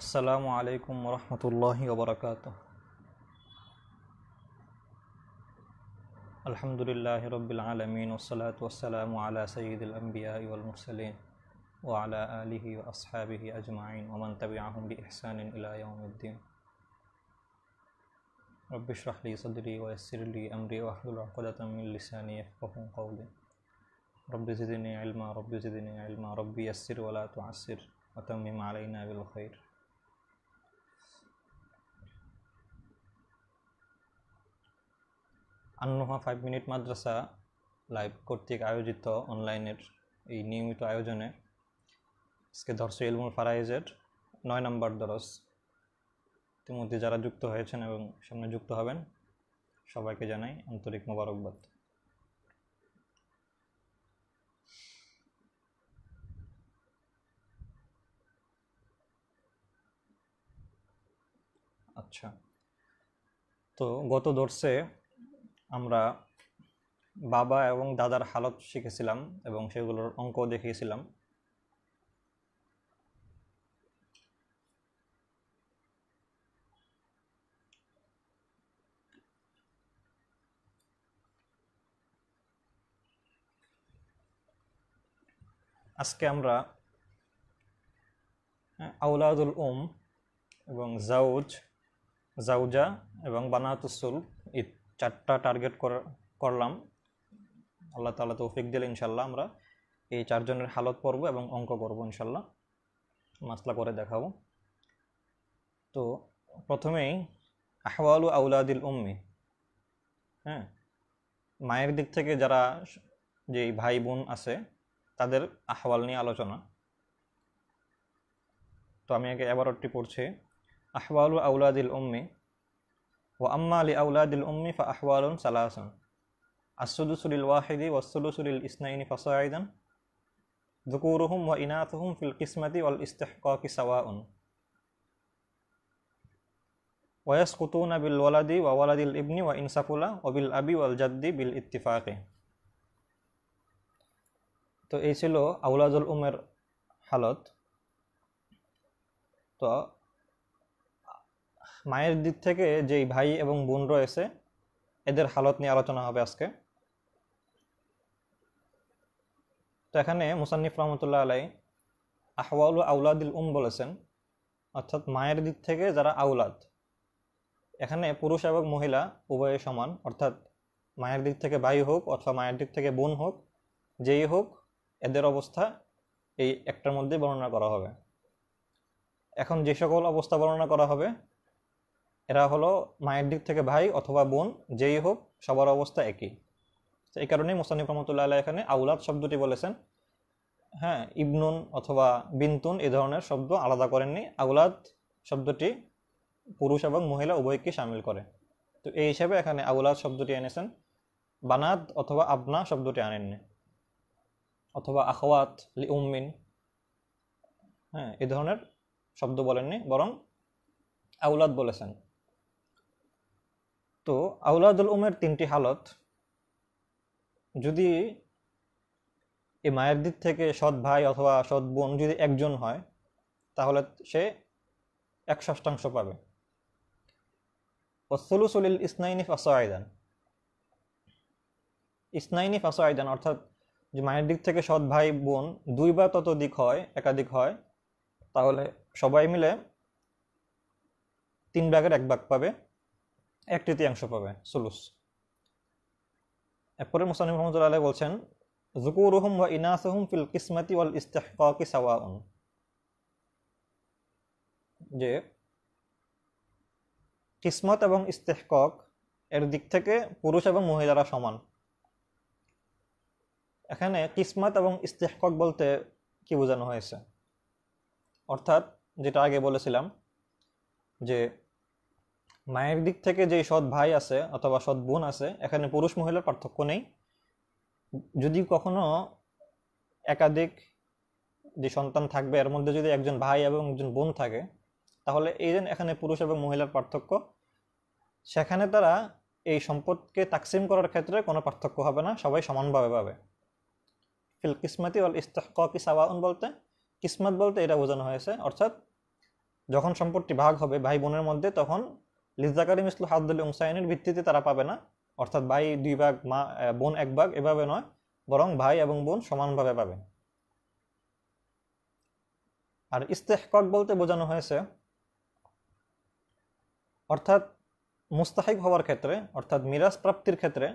আসসালামু আলাইকুম ওরহমতুল্লাহি ওবরাকাতুহ। আলহামদুলিল্লাহি রাব্বিল আলামিন ওয়াসসালাতু ওয়াসসালামু আলা সাইয়্যিদিল আমবিয়াই ওয়াল মুরসালিন ওয়া আলা আলিহি ওয়া আসহাবিহি আজমাইন ওয়া মান তাবি'আহুম বিইহসানিন ইলা ইয়াউমিদ্দিন। রব্বি ইশরাহ লি সাদরি ওয়া ইয়াসসির লি আমরি ওয়াহলুল উকদাতাম মিন লিসানি ইয়াফকাহু কওলি। রব্বি জিদনি ইলমা রব্বি ইয়াসসির ওয়া লা তু'আসসির ওয়া তাম্মিম আলাইনা বিল খাইর। আন্নুহা 5 মিনিট মাদ্রাসা লাইভ কর্তৃক আয়োজিত অনলাইনের এই নিয়মিত আয়োজনে আজকে দর্স ইলমুল ফারাইজের 9 নম্বর দরস। ইতিমধ্যে যারা যুক্ত হয়েছেন এবং সামনে যুক্ত হবেন সবাইকে জানাই আন্তরিক মোবারকবাদ। আচ্ছা, তো গত দর্সে আমরা বাবা এবং দাদার হালত শিখেছিলাম এবং সেগুলোর অঙ্ক দেখিয়েছিলাম। আজকে আমরা আওলাদুল এবং জাউজা এবং বানাতুসুল এই 4টা টার্গেট করলাম। আল্লাহ তাআলা তৌফিক দিলে ইনশাল্লাহ আমরা এই 4 জনের হালত পড়ব এবং অঙ্ক করব ইনশাল্লাহ, মাসলা করে দেখাবো। তো প্রথমেই আহওয়ালু আওলাদিল মায়ের দিক থেকে যারা যে ভাই বোন আছে তাদের আহওয়াল নিয়ে আলোচনা। তো আমি আগে এবারটি পড়ছি। আহওয়ালু আওলাদিল ওয়া আম্মা লি আওলাদিল ফা আহওয়ালুন সালাসুন আসসুদুসু লিল ওয়াহিদি ওয়াসসুলুসু লিল ইসনাইনি ফাসাইদান যুকুরুহুম ওয়া ইনাথুহুম ফিল কিসমাতি ওয়াল ইস্তিহকাকি সাওয়াউন ওয়া ইয়াসকুতুনা বিল ওয়ালাদি ওয়া ওয়ালাদিল ইবনি ওয়া ইনসাফুলা ওয়া বিল আবি ওয়াল জাদ্দি বিল ইত্তিফাকি। তো এই ছিল আওলাদুল হালত। তো মায়ের দিক থেকে যেই ভাই এবং বোন রয়েছে এদের হালত নিয়ে আলোচনা হবে আজকে। তো এখানে মুসান্নিফ রহমতুল্লাহ আলাই আহওয়ালু আওলাদিল বলেছেন, অর্থাৎ মায়ের দিক থেকে যারা আওলাদ, এখানে পুরুষ এবং মহিলা উভয়ে সমান, অর্থাৎ মায়ের দিক থেকে ভাই হোক অথবা মায়ের দিক থেকে বোন হোক, যেই হোক এদের অবস্থা এই একটার মধ্যে বর্ণনা করা হবে। এখন যে সকল অবস্থা বর্ণনা করা হবে এরা হলো মায়ের দিক থেকে ভাই অথবা বোন, যেই হোক সবার অবস্থা একই। তো এই কারণেই মুসান্নিফ রহমতুল্লাহ আলাইহি এখানে আওলাদ শব্দটি বলেছেন। ইবনুন অথবা বিনতুন এই ধরনের শব্দ আলাদা করেননি। আওলাদ শব্দটি পুরুষ এবং মহিলা উভয়কে শামিল করে। তো এই হিসাবে এখানে আওলাদ শব্দটি এনেছেন, বানাত অথবা আবনা শব্দটি আনেননি, অথবা আখওয়াত লি উম্মিন এই ধরনের শব্দ বলেননি, বরং আওলাদ বলেছেন। তো আওলাদুল 3টি হালত। যদি এই মায়ের দিক থেকে সৎ ভাই অথবা সৎ বোন যদি একজন হয় তাহলে সে 1/6 পাবে। ওয়াসসুলুসু লিল ইসনাইনি ফাসাইদান, ইসনাইনি ফাসাইদান অর্থাৎ যে মায়ের দিক থেকে সৎ ভাই বোন 2 বা ততোধিক হয়, একাধিক হয়, তাহলে সবাই মিলে 3/1 পাবে, 1/3 পাবে, সুলুস। এরপরে মুসান্নিফ রহমাতুল্লাহ আলাইহি বলছেন যুকুরুহুম ওয়া ইনাসুহুম ফিল কিসমাতি ওয়াল ইস্তিহকাকি সাওয়াউন, যে কিসমত এবং ইস্তিহকাক এর দিক থেকে পুরুষ এবং মহিলারা সমান। এখানে কিসমত এবং ইস্তিহকাক বলতে কি বোঝানো হয়েছে? অর্থাৎ যেটা আগে বলেছিলাম যে মায়ের দিক থেকে যে সৎ ভাই আছে অথবা সৎ বোন আছে, এখানে পুরুষ মহিলার পার্থক্য নেই। যদি কখনো একাধিক যে সন্তান থাকবে এর মধ্যে যদি একজন ভাই এবং একজন বোন থাকে, তাহলে এই যে এখানে পুরুষ এবং মহিলার পার্থক্য, সেখানে তারা এই সম্পদকে তাকসিম করার ক্ষেত্রে কোনো পার্থক্য হবে না, সবাই সমানভাবে পাবে। ফিল কিসমাতি ওয়াল ইস্তিহকাকি সাওয়াউন বলতে কিসমত বলতে এটা বোঝানো হয়েছে, অর্থাৎ যখন সম্পত্তি ভাগ হবে ভাই বোনের মধ্যে, তখন লিজ্জাকারি মিসলু হাদ্দুল উনসায়াইনের ভিত্তিতে তারা পাবে না, অর্থাৎ ভাই 2 ভাগ, বোন 1 ভাগ, এভাবে নয়, বরং ভাই এবং বোন সমানভাবে পাবে। আর ইস্তেহকাক বলতে বোঝানো হয়েছে অর্থাৎ মুস্তাহিক হওয়ার ক্ষেত্রে, অর্থাৎ মিরাজ প্রাপ্তির ক্ষেত্রে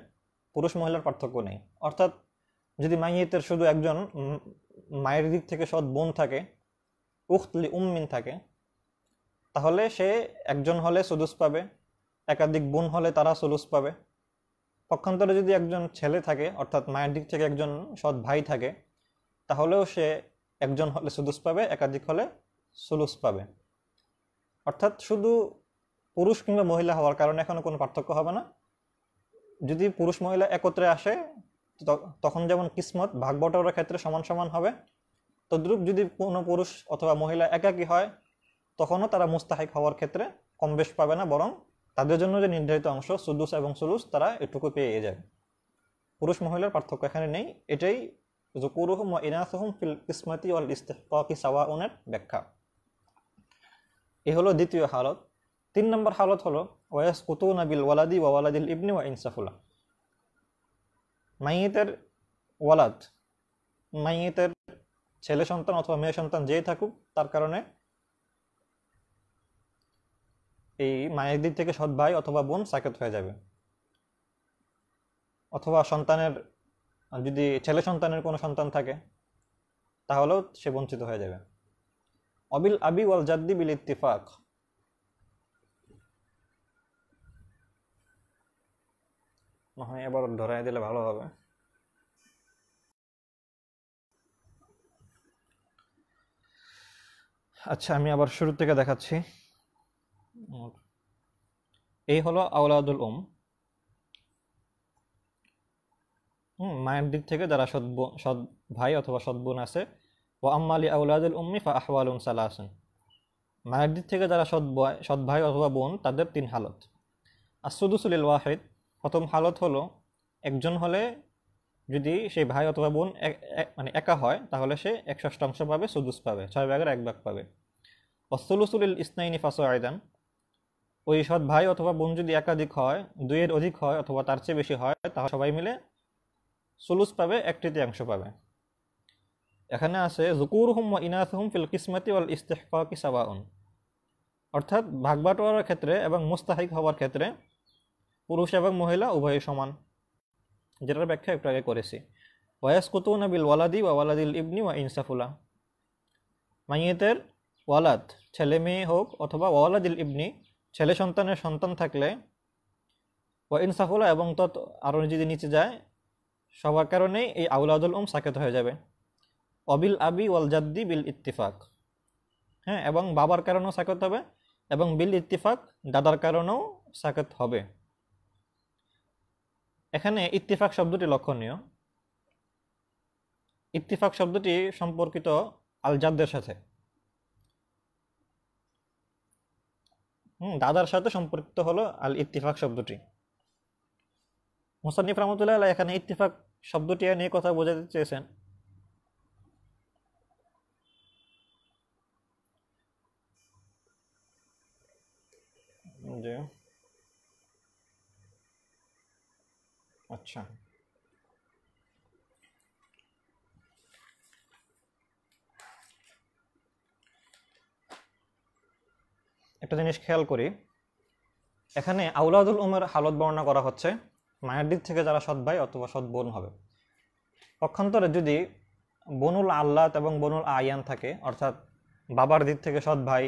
পুরুষ মহিলার পার্থক্য নেই। অর্থাৎ যদি মাইয়িতের শুধু একজন মায়ের দিক থেকে সৎ বোন থাকে, উখত লি উম্মিন থাকে, তাহলে সে একজন হলে সুদুস পাবে, একাধিক বোন হলে তারা সুলুস পাবে। পক্ষান্তরে যদি একজন ছেলে থাকে, অর্থাৎ মায়ের দিক থেকে একজন সৎ ভাই থাকে, তাহলেও সে একজন হলে সুদুস পাবে, একাধিক হলে সুলুস পাবে। অর্থাৎ শুধু পুরুষ কিংবা মহিলা হওয়ার কারণে এখনো কোনো পার্থক্য হবে না। যদি পুরুষ মহিলা একত্রে আসে তখন যেমন কিসমত ভাগ বটরার ক্ষেত্রে সমান সমান হবে, তদ্রূপ যদি কোনো পুরুষ অথবা মহিলা একাকী হয় তখনও তারা মুস্তাহিক হওয়ার ক্ষেত্রে কম বেশ পাবে না, বরং তাদের জন্য যে নির্ধারিত অংশ সুদুস এবং সুলুস তারা এটুকু পেয়ে যাবে। পুরুষ মহিলার পার্থক্য এখানে নেই। এটাই যুকুরুহুম ওয়া ইনাসুহুম ফিল কিসমাতি ওয়াল ইস্তিহকাকি সাওয়াউনের ব্যাখ্যা। এ হলো দ্বিতীয় হালত। 3 নম্বর হালত হলো ওয়ায়াসকুতুনা বিল ওয়ালাদি ওয়া ওয়ালাদিল ইবনি ওয়া ইনসাফুলা। মাইয়িতের ওয়ালাদ, মাইয়িতের ছেলে সন্তান অথবা মেয়ে সন্তান যেই থাকুক, তার কারণে এই মায়ের দিক থেকে সৎ ভাই অথবা বোন সাকেত হয়ে যাবে। অথবা সন্তানের, যদি ছেলে সন্তানের কোনো সন্তান থাকে তাহলেও সে বঞ্চিত হয়ে যাবে। অবিল আবি ওয়াল জাদ্দি বিল ইত্তিফাক। না হয় এবার ধরাই দিলে ভালো হবে। আচ্ছা, আমি আবার শুরু থেকে দেখাচ্ছি। এই হলো আওলাদুল মায়ের দিক থেকে যারা সৎ ভাই অথবা সৎ বোন আছে। ও আম্মালি আউলাদুল উম্মি ফা আহওয়ালুন সালাসুন। মায়ের দিক থেকে যারা সৎ ভাই অথবা বোন, তাদের 3 হালত। আসুদুসু লিল ওয়াহিদ। প্রথম হালত হলো একজন হলে, যদি সেই ভাই অথবা বোন মানে একা হয় তাহলে সে 1/6 পাবে, সুদুস পাবে, 6 ভাগের 1 ভাগ পাবে। ওয়াসুলুসু লিল ইসনাইনি ফাসাইদান। ওই সৎ ভাই অথবা বোন যদি একাধিক হয়, 2 এর অধিক হয় অথবা তার চেয়ে বেশি হয়, তাহলে সবাই মিলে সুলুস পাবে, 1/3 পাবে। এখানে আছে যুকুরুহুম ওয়া ইনাসুহুম ফিল কিসমাতি ওয়াল ইস্তিহকাকি সাওয়াউন। অর্থাৎ ভাগ বাটোয়ারার ক্ষেত্রে এবং মুস্তাহিক হওয়ার ক্ষেত্রে পুরুষ এবং মহিলা উভয়ই সমান, যেটার ব্যাখ্যা একটু আগে করেছি। ওয়ায়াসকুতুনা বিল ওয়ালাদি ওয়া ওয়ালাদিল ইবনি ওয়া ইনসাফুলা। মাইয়িতের ওয়ালাদ ছেলে মেয়ে হোক অথবা ওয়ালাদিল ইবনি ছেলে সন্তানের সন্তান থাকলে, ওয়া ইনসাফুলা এবং তত আরও যদি নিচে যায়, সবার কারণেই এই আউলাদুল সাকেত হয়ে যাবে। অবিল আবি ওয়াল জাদ্দি বিল ইত্তিফাক। হ্যাঁ, এবং বাবার কারণেও সাকেত হবে, এবং বিল ইত্তিফাক দাদার কারণেও সাকেত হবে। এখানে ইত্তিফাক শব্দটি লক্ষণীয়। ইত্তিফাক শব্দটি সম্পর্কিত আল জাদ্দের সাথে, দাদার সাথে সম্পর্কিত হলো আল ইত্তিফাক শব্দটি। মুসান্নিফ রাহমাতুল্লাহ আলাইহি এখানে ইত্তিফাক শব্দটি নিয়ে কথা বোঝাতে চেয়েছেন যে, আচ্ছা, একটা জিনিস খেয়াল করি, এখানে আউলাদুল উমের হালত বর্ণনা করা হচ্ছে মায়ের দিক থেকে যারা সৎ ভাই অথবা সৎ বোন হবে। পক্ষান্তরে যদি বনুল আল্লাত এবং বনুল আয়ান থাকে, অর্থাৎ বাবার দিক থেকে সৎ ভাই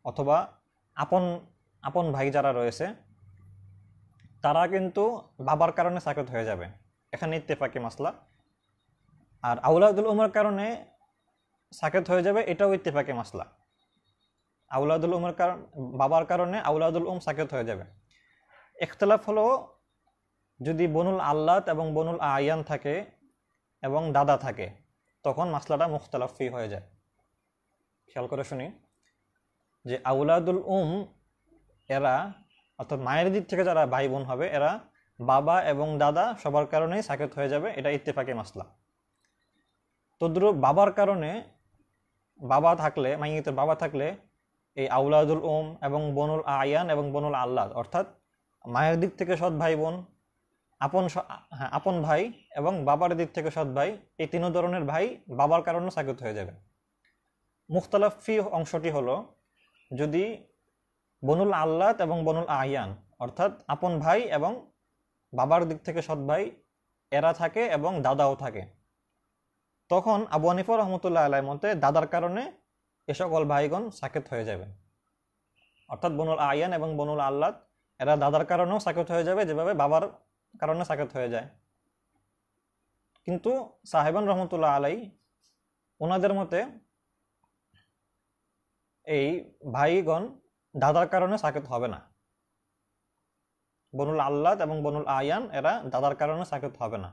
অথবা আপন আপন ভাই যারা রয়েছে, তারা কিন্তু বাবার কারণে সাকেত হয়ে যাবে, এখানে ইত্তেফাকি মাসলা। আর আউলাদুল উমের কারণে সাকেত হয়ে যাবে, এটাও ইত্তেফাকি মাসলা। আউলাদুল উমের কারণ, বাবার কারণে আউলাদুল সাকেত হয়ে যাবে। ইখতিলাফ হলো যদি বনুল আল্লাত এবং বনুল আয়ান থাকে এবং দাদা থাকে, তখন মাসলাটা মুখতালাফি হয়ে যায়। খেয়াল করে শুনি যে আউলাদুল এরা, অর্থাৎ মায়ের দিক থেকে যারা ভাই বোন হবে, এরা বাবা এবং দাদা সবার কারণেই সাকেত হয়ে যাবে, এটা ইত্তেফাকি মাসলা। তদ্রূপ বাবার কারণে, বাবা থাকলে, মাইয়িতের বাবা থাকলে এই আউলাদুল এবং বনুল আয়ান এবং বনুল আল্লাদ, অর্থাৎ মায়ের দিক থেকে সৎ ভাই বোন, আপন ভাই এবং বাবার দিক থেকে সৎ ভাই, এই তিন ধরনের ভাই বাবার কারণে সাকিত হয়ে যাবে। মুখতালাফ ফি অংশটি হলো যদি বনুল আল্লাদ এবং বনুল আয়ান অর্থাৎ আপন ভাই এবং বাবার দিক থেকে সৎ ভাই এরা থাকে এবং দাদাও থাকে, তখন আবু হানিফা রহমতুল্লাহ আলাইহির মতে দাদার কারণে এ সকল ভাইগণ সাকিত হয়ে যাবে। অর্থাৎ বনুল আয়ান এবং বনুল আল্লাদ এরা দাদার কারণেও সাকিত হয়ে যাবে, যেভাবে বাবার কারণে সাকিত হয়ে যায়। কিন্তু সাহেবান রহমতুল্লাহ আলাই ওনাদের মতে এই ভাইগণ দাদার কারণে সাকিত হবে না। বনুল আল্লাদ এবং বনুল আয়ান এরা দাদার কারণে সাকিত হবে না।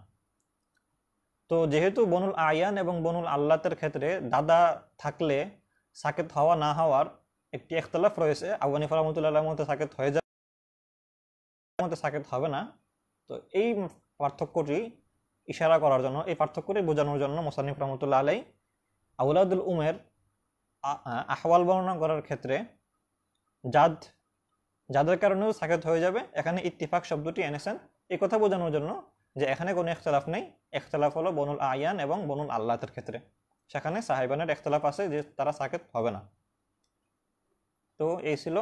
তো যেহেতু বনুল আয়ান এবং বনুল আল্লাতের ক্ষেত্রে দাদা থাকলে সাকিত হওয়া না হওয়ার একটি ইখতিলাফ রয়েছে, আবু হানিফা রাহমাতুল্লাহির মতে সাকিত হয়ে যাবে, মতে সাকিত হবে না। তো এই পার্থক্যটি ইশারা করার জন্য, এই পার্থক্যটি বোঝানোর জন্য মুসান্নিফ রাহমাতুল্লাহ আলাইহি আউলাদুল উমের আহওয়াল বর্ণনা করার ক্ষেত্রে যাদের কারণেও সাকিত হয়ে যাবে এখানে ইত্তিফাক শব্দটি এনেছেন, এই কথা বোঝানোর জন্য যে এখানে কোনো ইখতিলাফ নেই। ইখতিলাফ হলো বনুল আয়ান এবং বনুল আল্লাতের ক্ষেত্রে, সেখানে সাহেবানের ইখতিলাফ আছে যে তারা সাকিত হবে না। তো এই ছিল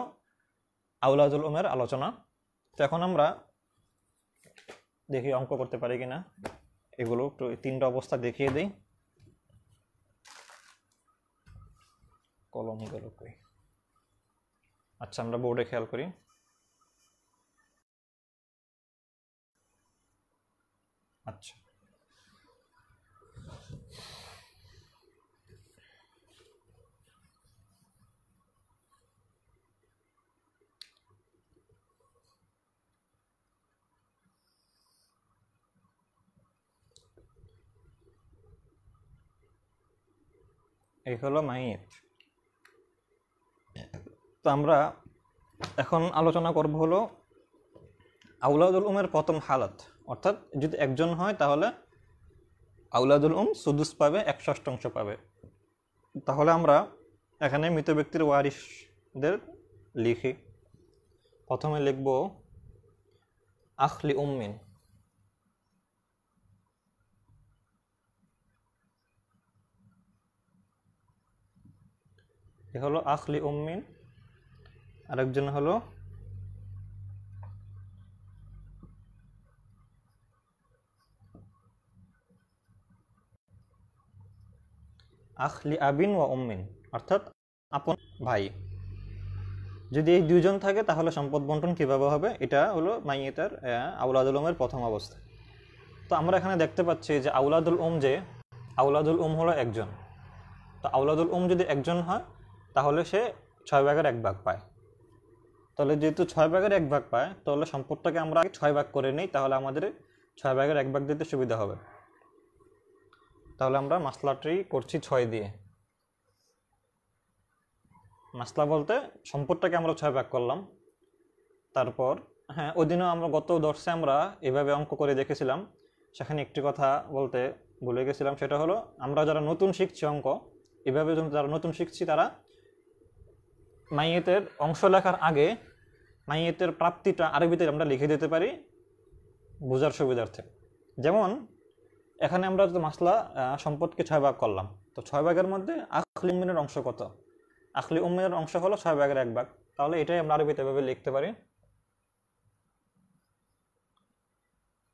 আউলাদুল উমের আলোচনা। তো এখন আমরা দেখি অঙ্ক করতে পারি কিনা, এগুলো একটু তিনটা অবস্থা দেখিয়ে দিই। কলম গেল কই? আচ্ছা, আমরা বোর্ডে খেয়াল করি। আচ্ছা, এই হলো মাইয়েত। তো আমরা এখন আলোচনা করব হলো আউলাদুল উমের প্রথম হালাত, অর্থাৎ যদি একজন হয় তাহলে আউলাদুল সুদুস পাবে, 1/6 পাবে। তাহলে আমরা এখানে মৃত ব্যক্তির ওয়ারিসদের লিখি। প্রথমে লিখব আখলি উম্মিন। এ হলো আখলি উম্মিন, আরেকজন হলো আখলি আবিন ওয়া উম্মিন, অর্থাৎ আপন ভাই। যদি এই দুইজন থাকে তাহলে সম্পদ বন্টন কিভাবে হবে, এটা হলো মাইয়েতের আউলাদুল উমের প্রথম অবস্থা। তো আমরা এখানে দেখতে পাচ্ছি যে আউলাদুল হলো একজন। তো আউলাদুল যদি একজন হয় তাহলে সে 6/1 পায়। তাহলে যেহেতু 6/1 পায়, তাহলে সম্পদটাকে আমরা 6 ভাগ করে নিই, তাহলে আমাদের 6/1 দিতে সুবিধা হবে। তাহলে আমরা মাসলাটি করছি 6 দিয়ে। মাসলা বলতে সম্পদটাকে আমরা 6 ভাগ করলাম। তারপর হ্যাঁ, ওই দিনও আমরা গত দর্শে আমরা এভাবে অঙ্ক করে দেখেছিলাম, সেখানে একটি কথা বলতে ভুলে গেছিলাম, সেটা হলো আমরা যারা নতুন শিখছি অঙ্ক, এভাবে যারা নতুন শিখছি তারা মাইয়েতের অংশ লেখার আগে মাইয়েতের প্রাপ্তিটা আরবিতে আমরা লিখে দিতে পারি বোঝার সুবিধার্থে। যেমন এখানে আমরা মাসলা সম্পদকে 6 ভাগ করলাম, তো 6 ভাগের মধ্যে আখলি উম্মিনের অংশ কত? আখলি উম্মিনের অংশ হলো 6/1, তাহলে এটাই আমরা আরবিতে এভাবে লিখতে পারি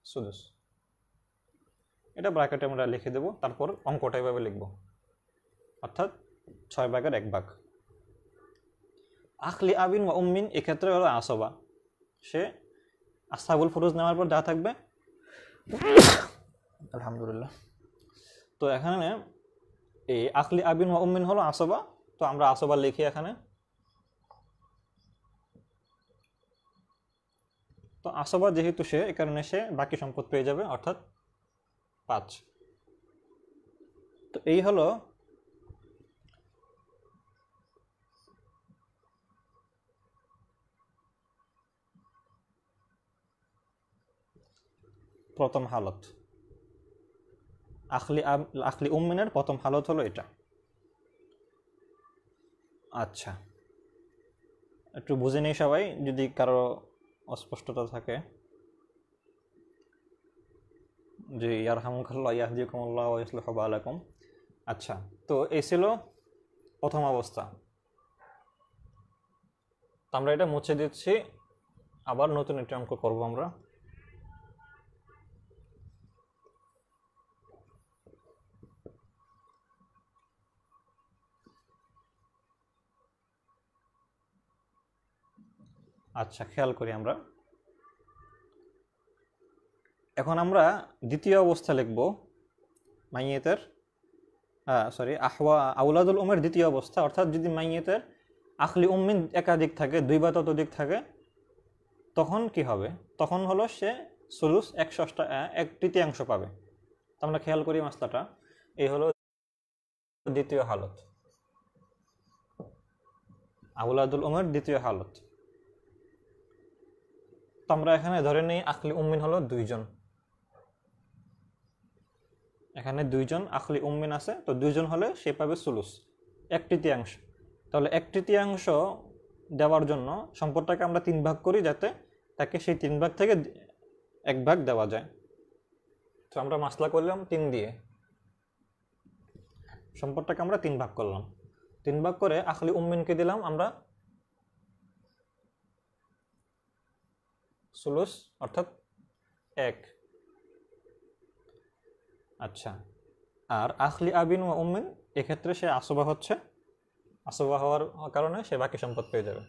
সুদুস। এটা ব্র্যাকেটে আমরা লিখে দেব, তারপর অঙ্কটা এভাবে লিখব, অর্থাৎ 6/1। আখলি আবিন ওয়া উম্মিন এক্ষেত্রে হলো আসবা, সে আসহাবুল ফুরুজ নেওয়ার পর যা থাকবে আলহামদুলিল্লাহ। তো এখানে এই আখলি আবিন ওয়া উম্মিন হলো আসবা, তো আমরা আসবা লিখি এখানে। তো আসবা যেহেতু সে, এই কারণে সে বাকি সম্পদ পেয়ে যাবে, অর্থাৎ 5। তো এই হলো প্রথম হালত। আখলি উম্মিনের প্রথম হালত হলো এটা। আচ্ছা, একটু বুঝে নেই সবাই, যদি কারো অস্পষ্টতা থাকে। জি, ইয়ারহামুকাল্লাহ, ইয়াহদিকুমুল্লাহ ওয়া ইসলিহু বালাকুম। আচ্ছা, তো এই ছিল প্রথম অবস্থা। তো আমরা এটা মুছে দিচ্ছি, আবার নতুন একটা অঙ্ক করব আমরা। আচ্ছা, খেয়াল করি আমরা। এখন আমরা দ্বিতীয় অবস্থা লিখব মাইয়েতের, আউলাদুল উমের দ্বিতীয় অবস্থা। অর্থাৎ যদি মাইয়েতের আখলি উম্মিন একাধিক থাকে, 2 বা ততোধিক থাকে, তখন কি হবে? তখন হলো সে সুলুস 1/6 পাবে। তো আমরা খেয়াল করি মাসলাটা, এই হলো দ্বিতীয় হালত, আউলাদুল উমের দ্বিতীয় হালত। তো আমরা এখানে ধরে নিই আখলি উম্মিন হলো 2 জন। এখানে 2 জন আখলি উম্মিন আছে, তো 2 জন হলে সে পাবে সুলুস 1/3। তাহলে 1/3 দেওয়ার জন্য সম্পদটাকে আমরা 3 ভাগ করি, যাতে তাকে সেই 3 ভাগ থেকে 1 ভাগ দেওয়া যায়। তো আমরা মাসলা করলাম 3 দিয়ে, সম্পদটাকে আমরা 3 ভাগ করলাম। 3 ভাগ করে আখলি উম্মিনকে দিলাম আমরা সুলুস, অর্থাৎ 1। আচ্ছা, আর আখলি আবিন ও উম্মিন এক্ষেত্রে সে আসবা হচ্ছে, আসবা হওয়ার কারণে সে বাকি সম্পদ পেয়ে যাবে।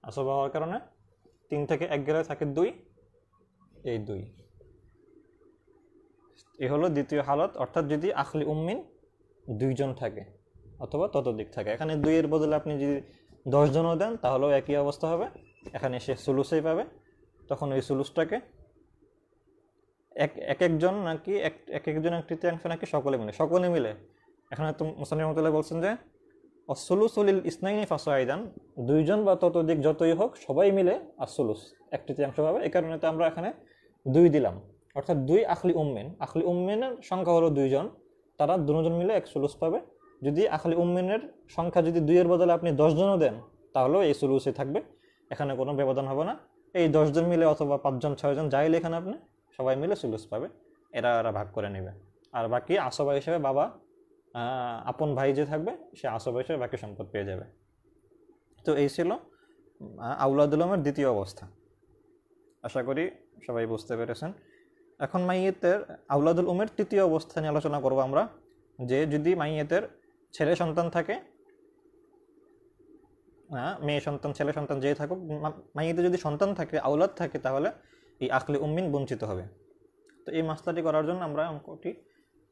আসবা হওয়ার কারণে 3 থেকে 1 গেলে থাকে 2, এই 2। এ হলো দ্বিতীয় হালত, অর্থাৎ যদি আখলি উম্মিন 2 জন থাকে অথবা ততোধিক থাকে। এখানে 2 এর বদলে আপনি যদি 10 জনও দেন তাহলেও একই অবস্থা হবে, এখানে সে সুলুসেই পাবে। তখন ওই সুলুসটাকে এক একজন নাকি এক একজন 1/3 নাকি সকলে মিলে এখানে তো মুসান্নিফ রাহমাতুল্লাহ বলছেন যে আসসুলুসুলিল ইসনাইনি ফাসাইদান, 2 জন বা ততোধিক যতই হোক সবাই মিলে আসসুলুস 1/3 পাবে। এই কারণে তো আমরা এখানে 2 দিলাম, অর্থাৎ 2 আখলি উম্মিন। আখলি উম্মিনের সংখ্যা হলো 2 জন, তারা দুজন মিলে 1 সুলুস পাবে। যদি আখলি উম্মিনের সংখ্যা যদি 2 এর বদলে আপনি 10 জনও দেন তাহলেও এই সুলুসে থাকবে, এখানে কোনো ব্যবধান হবে না। এই 10 জন মিলে অথবা 5 জন 6 জন যাই লেখেন আপনি, সবাই মিলে সুলুস পাবে, এরা ভাগ করে নেবে। আর বাকি আসবা হিসেবে বাবা, আপন ভাই যে থাকবে সে আসবা হিসেবে বাকি সম্পদ পেয়ে যাবে। তো এই ছিল আউলাদুল উমের দ্বিতীয় অবস্থা। আশা করি সবাই বুঝতে পেরেছেন। এখন মাইয়েতের আউলাদুল উমের তৃতীয় অবস্থা নিয়ে আলোচনা করব আমরা, যে যদি মাইয়েতের ছেলে সন্তান থাকে, মেয়ে সন্তান ছেলে সন্তান যেই থাকুক, মাইয়েতে যদি সন্তান থাকে, আউলাদ থাকে, তাহলে এই আখলি উম্মিন বঞ্চিত হবে। তো এই মাসলাটি করার জন্য আমরা অঙ্কটি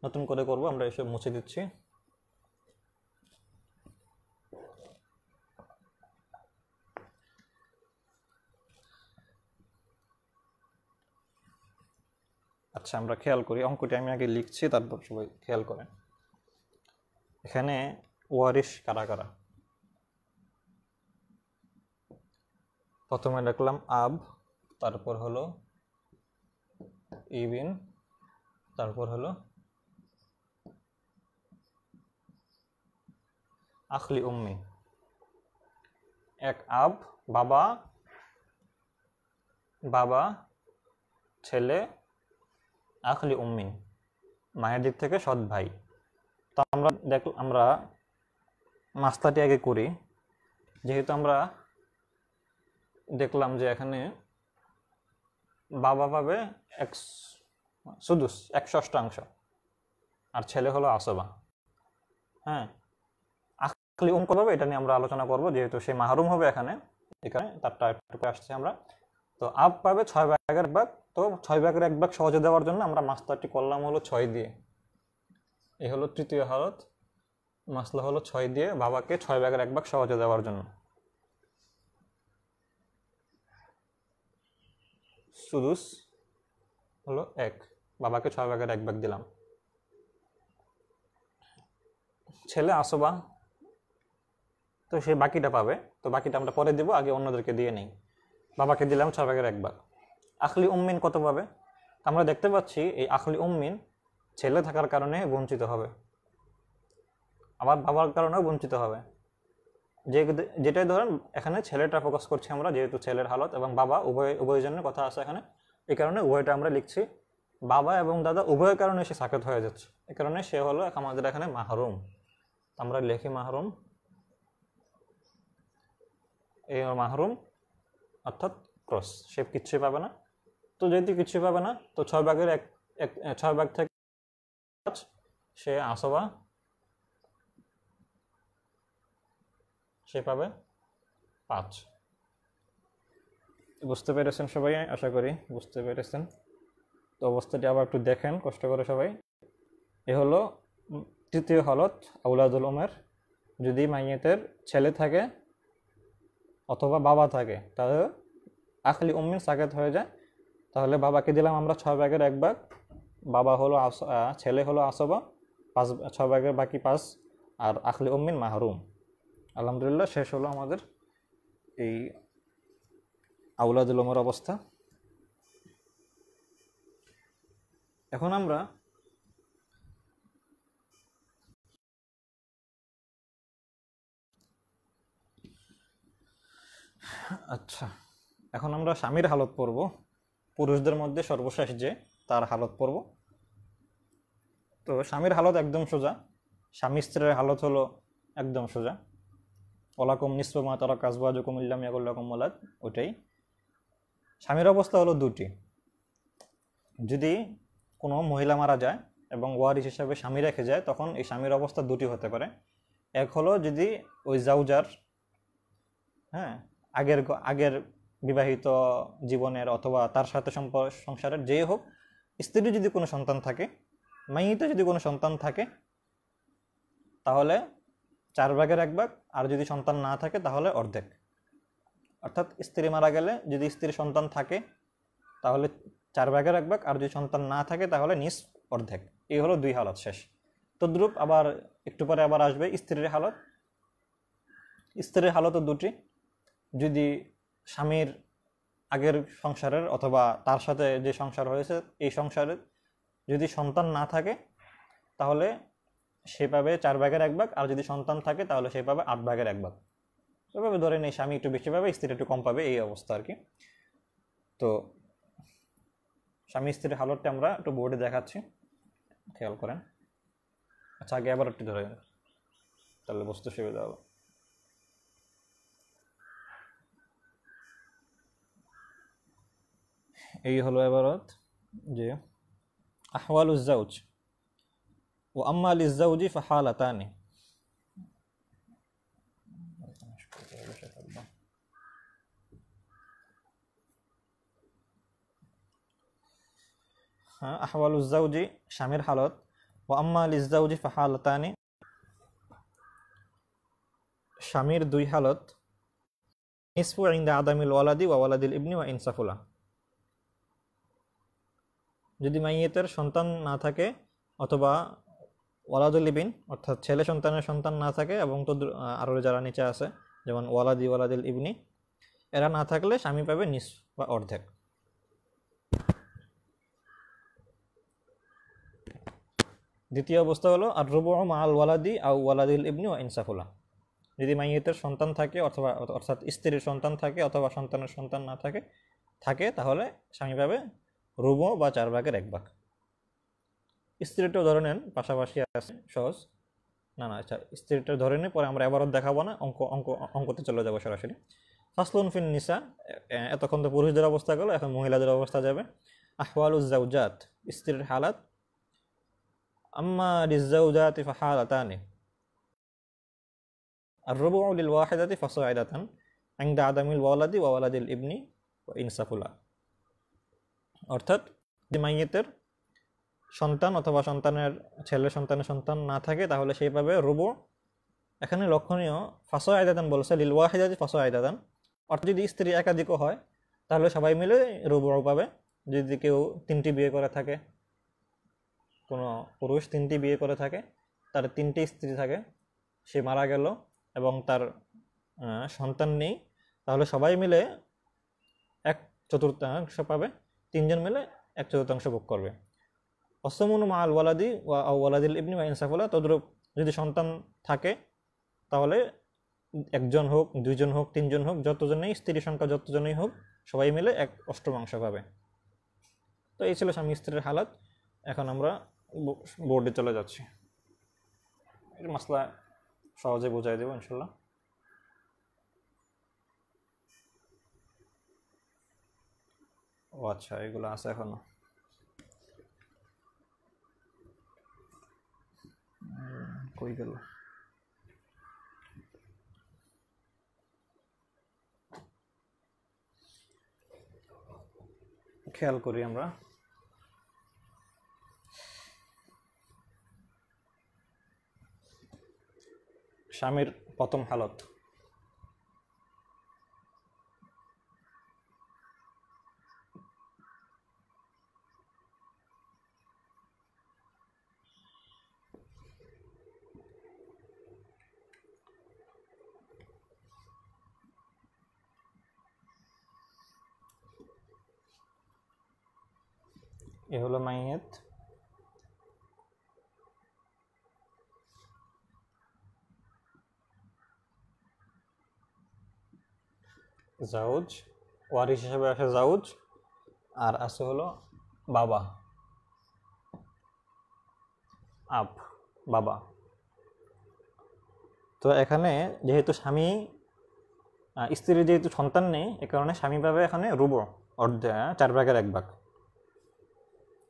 নতুন করে করব। আমরা এসব মুছে দিচ্ছি। আচ্ছা, আমরা খেয়াল করি অঙ্কটি আমি আগে লিখছি, তারপর সবাই খেয়াল করেন। এখানে ওয়ারিশ কারা কারা? প্রথমে লিখলাম আব, তারপর হলো ইবিন, তারপর হলো আখলি উম্মি। এক আব, বাবা, বাবা, ছেলে, আখলি উম্মিন, মায়ের দিক থেকে সৎ ভাই। তো আমরা মাসলাটি আগে করি। যেহেতু আমরা দেখলাম যে এখানে বাবা পাবে সুদুস 1/6, আর ছেলে হলো আসবা। হ্যাঁ, আখলি উম কত হবে এটা নিয়ে আমরা আলোচনা করব, যেহেতু সে মাহরুম হবে এখানে, এখানে তারটা একটু আসছে আমরা। তো আব পাবে 6/1। তো 6/1 সহজে দেওয়ার জন্য আমরা মাসলাটি করলাম হলো 6 দিয়ে। এই হলো তৃতীয় হালত, মাসলা হলো 6 দিয়ে বাবাকে 6/1 সহজে দেওয়ার জন্য। সুদুস হলো 1, বাবাকে 6/1 দিলাম। ছেলে আসবা, তো সে বাকিটা পাবে। তো বাকিটা আমরা পরে দেবো, আগে অন্যদেরকে দিয়ে নেই। বাবাকে দিলাম 6/1। আখলি উম্মিন কত পাবে? আমরা দেখতে পাচ্ছি এই আখলি উম্মিন ছেলে থাকার কারণে বঞ্চিত হবে, আবার বাবার কারণেও বঞ্চিত হবে। যেটাই ধরেন এখানে ছেলেটা ফোকাস করছি আমরা, যেহেতু ছেলের হালত এবং বাবা উভয়ের জন্য কথা আছে এখানে, এই কারণে উভয়টা আমরা লিখছি। বাবা এবং দাদা উভয়ের কারণে সে সাকেত হয়ে যাচ্ছে, এই কারণে সে হলো আমাদের এখানে মাহরুম। আমরা লিখি মাহরুম, এই মাহরুম অর্থাৎ ক্রস, সে কিচ্ছুই পাবে না। তো যেহেতু কিছুই পাবে না, তো 6 ভাগ থেকে 5, সে আসবা, সে পাবে 5। বুঝতে পেরেছেন সবাই? আশা করি বুঝতে পেরেছেন। তো অবস্থাটি আবার একটু দেখেন কষ্ট করে সবাই। এ হলো তৃতীয় হালত আউলাদুল উমের। যদি মাইয়েতের ছেলে থাকে অথবা বাবা থাকে, তাহলে আখলি উম্মিন সাকেত হয়ে যায়। তাহলে বাবাকে দিলাম আমরা 6/1, বাবা হলো ছেলে হলো আসবা, 6/5 বাকি 5, আর আখলি উম্মিন মাহরুম। আলহামদুলিল্লাহ, শেষ হলো আমাদের এই আউলাদুল উমের অবস্থা। এখন আমরা এখন আমরা স্বামীর হালত পড়ব, পুরুষদের মধ্যে সর্বশেষ যে তার হালত পড়ব। তো স্বামীর হালত একদম সোজা, স্বামী স্ত্রীর হালত হলো একদম সোজা, ওয়ালাকুম নিসফু মা তারাকা আজওয়াজুকুম ইল্লাম ইয়াকুল লাকুম ওয়ালাদ, ওইটাই। স্বামীর অবস্থা হলো দুটি। যদি কোনো মহিলা মারা যায় এবং ওয়ারিস হিসাবে স্বামী রেখে যায়, তখন এই স্বামীর অবস্থা দুটি হতে পারে। এক হলো যদি ওই জাউজার আগের বিবাহিত জীবনের অথবা তার সাথে সংসারের যেই হোক স্ত্রীর যদি কোনো সন্তান থাকে, মাইতে যদি কোনো সন্তান থাকে, তাহলে 4/1, আর যদি সন্তান না থাকে তাহলে অর্ধেক। অর্থাৎ স্ত্রী মারা গেলে যদি স্ত্রীর সন্তান থাকে তাহলে 4/1, আর যদি সন্তান না থাকে তাহলে নিস অর্ধেক। এই হলো 2 হালত শেষ। তদ্রূপ আবার একটু পরে আবার আসবে স্ত্রীর হালত। স্ত্রীর হালতও দুটি। যদি স্বামীর আগের সংসারের অথবা তার সাথে যে সংসার হয়েছে এই সংসারের যদি সন্তান না থাকে তাহলে সে পাবে 4/1, আর যদি সন্তান থাকে তাহলে সে পাবে 8/1। এভাবে ধরেন এই স্বামী একটু বেশি পাবে, স্ত্রী একটু কম পাবে, এই অবস্থা আর কি। তো স্বামী স্ত্রীর হালতটা আমরা একটু বোর্ডে দেখাচ্ছি, খেয়াল করেন। আচ্ছা, আগে আবার একটু ধরে তাহলে বুঝতে সুবিধা হবে। এই হলো এবারত যে আহওয়ালুজ জাওজ ও আম্মা লিজ-জাওজি ফাহালাতানি। আহওয়ালুজ জাওজি স্বামীর হালত, ও আম্মা লিজ-জাওজি ফাহালাতানি স্বামীর 2 হালত, নিসফু ইনদা আদামিল ওয়ালাদি ওয়া ওয়ালাদিল ইবনি ওয়া ইনসাফুলা। যদি মাইয়েতের সন্তান না থাকে অথবা ওয়ালাদুল ইবিন অর্থাৎ ছেলে সন্তানের সন্তান না থাকে, এবং তো আরও যারা নিচে আছে যেমন ওয়ালাদি ওয়ালাদিল ইবনি, এরা না থাকলে স্বামী পাবে নিস বা অর্ধেক। দ্বিতীয় অবস্থা হলো আর রুবু মাআল ওয়ালাদি আও ওয়ালাদিল ইবনি ওয়া ইনসাফুলা। যদি মাইয়েতের সন্তান থাকে অথবা অর্থাৎ স্ত্রীর সন্তান থাকে অথবা সন্তানের সন্তান না থাকে তাহলে স্বামী পাবে রুবু বা 4/1। স্ত্রীটাও ধরে নেন, পাশাপাশি আছে, সহজ। না আচ্ছা, স্ত্রীটা ধরে নিয়ে পরে আমরা এবারও দেখাবো না, অঙ্কতে চলে যাবো সরাসরি। ফাসলুন ফিন নিসা, এতক্ষণ তো পুরুষদের অবস্থা গেল, এখন মহিলাদের অবস্থা যাবে। আহওয়ালুজ জাওজাত, স্ত্রীর হালাত। আম্মা লিজ-জাওজাতি ফাহালাতানি, আর-রুবু লিল ওয়াহিদাতি ফাসাইদাতান ইনদা আদামিল ওয়ালাদি ওয়া ওয়ালাদিল ইবনি ওয়া ইনসাফুলা। অর্থাৎ যদি মাইয়েতের সন্তান অথবা ছেলে সন্তানের সন্তান না থাকে তাহলে সেই পাবে রুবু। এখানে লক্ষণীয় ফাসাইদাতান বলছে, লিল ওয়াহিদাতি ফাসাইদাতান, অর্থাৎ যদি স্ত্রী একাধিকও হয় তাহলে সবাই মিলে রুবু পাবে। যদি কেউ 3টি বিয়ে করে থাকে, কোনো পুরুষ 3টি বিয়ে করে থাকে, তার 3টি স্ত্রী থাকে, সে মারা গেল এবং তার সন্তান নেই, তাহলে সবাই মিলে 1/4 পাবে, 3 জন মিলে 1/4 ভোগ করবে। অসমুন মাআল ওয়ালাদি ওয়া ওয়ালাদিল ইবনি ওয়া ইনসাফুলা, তদ্রূপ যদি সন্তান থাকে তাহলে একজন হোক, দুইজন হোক, তিনজন হোক, যতজনেই স্ত্রীর সংখ্যা যতজনেই হোক, সবাই মিলে 1/8 পাবে। তো এই ছিল স্বামী স্ত্রীর হালাত। এখন আমরা বোর্ডে চলে যাচ্ছি, এর মাসলা সহজে বোঝাই দেবো ইনশাল্লাহ। ও আচ্ছা, এগুলো আছে এখনো। কই গেল? খেয়াল করি আমরা। স্বামীর প্রথম হালত। এ হলো মাইয়াত, জাউজ, ওয়ারিশ হিসেবে আসে জাউজ, আর আছে হলো বাবা, আপ, বাবা। তো এখানে যেহেতু স্বামী স্ত্রীর যেহেতু সন্তান নেই, এ কারণে স্বামী পাবে এখানে রুবো, অর্ধেক, 4/1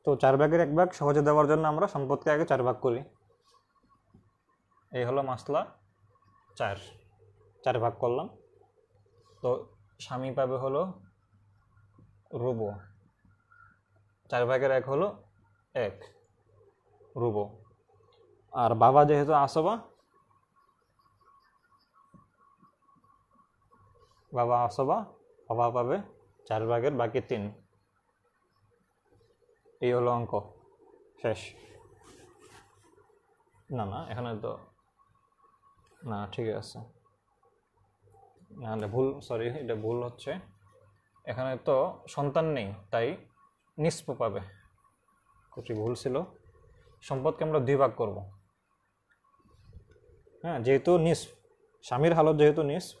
তো 4/1 সহজে দেওয়ার জন্য আমরা সম্পদকে আগে 4 ভাগ করি। এই হলো মাসলা 4 ভাগ করলাম। তো স্বামী পাবে হলো রুবো, 4/1 হলো 1 রুবো। আর বাবা যেহেতু আসবা, বাবা পাবে 4/3। এই হলো অঙ্ক, শেষ। না এখানে তো না, ঠিক আছে, না ভুল, সরি, এটা ভুল হচ্ছে। এখানে তো সন্তান নেই, তাই নিসফ পাবে, কিছু ভুল ছিল। সম্পদকে আমরা 2 ভাগ করব। হ্যাঁ, যেহেতু নিসফ, স্বামীর হালত যেহেতু নিসফ,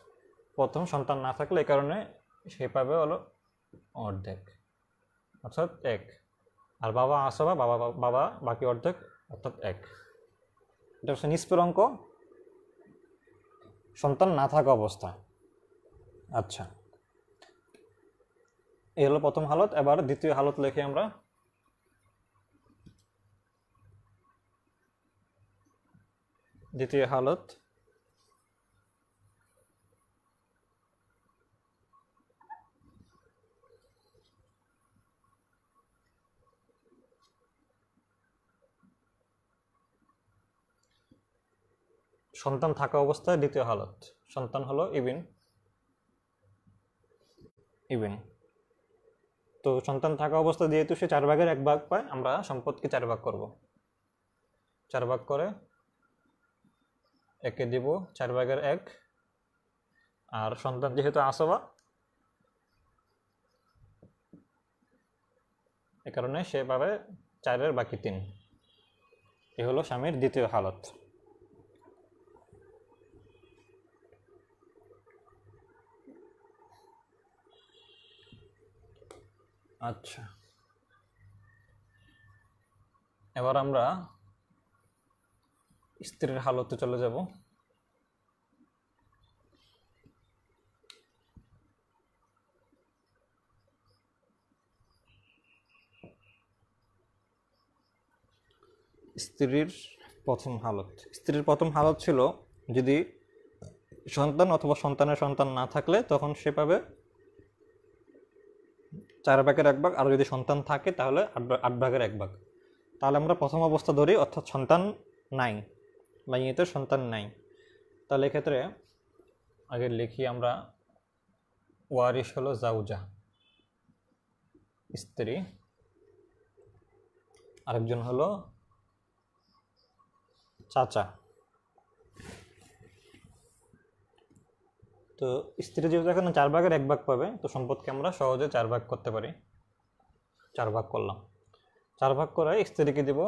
প্রথম সন্তান না থাকলে এই কারণে সে পাবে হলো অর্ধেক, অর্থাৎ 1। আর বাবা আসবা, বাবা বাকি অর্ধেক, অর্থাৎ 1। এটা হচ্ছে নিসফের অঙ্ক সন্তান না থাকা অবস্থা। আচ্ছা, এই হলো প্রথম হালত। এবার দ্বিতীয় হালত লিখে আমরা। দ্বিতীয় হালত, সন্তান থাকা অবস্থায় দ্বিতীয় হালত। সন্তান হলো ইবিন। তো সন্তান থাকা অবস্থা যেহেতু সে 4/1 পায়, আমরা সম্পদকে 4 ভাগ করব। 4 ভাগ করে একে দিব 4/1। আর সন্তান যেহেতু আসবা, এ কারণে সে পাবে 4/3। এ হলো স্বামীর দ্বিতীয় হালত। আচ্ছা, এবার আমরা স্ত্রীর হালতে চলে যাব। স্ত্রীর প্রথম হালত ছিল যদি সন্তান অথবা সন্তানের সন্তান না থাকলে, তখন সে পাবে 4/1। আর যদি সন্তান থাকে তাহলে 8/1। তাহলে আমরা প্রথম অবস্থা ধরি, অর্থাৎ সন্তান নাই, মাইয়াতের সন্তান নাই। তাহলে এক্ষেত্রে আগে লিখি আমরা, ওয়ারিশ হলো জাউজা, স্ত্রী, আরেকজন হলো চাচা। তো স্ত্রী যেহেতু এখন 4/1 পাবে, তো সম্পদকে আমরা সহজে 4 ভাগ করতে পারি। 4 ভাগ করলাম, 4 ভাগ করে স্ত্রীকে দিব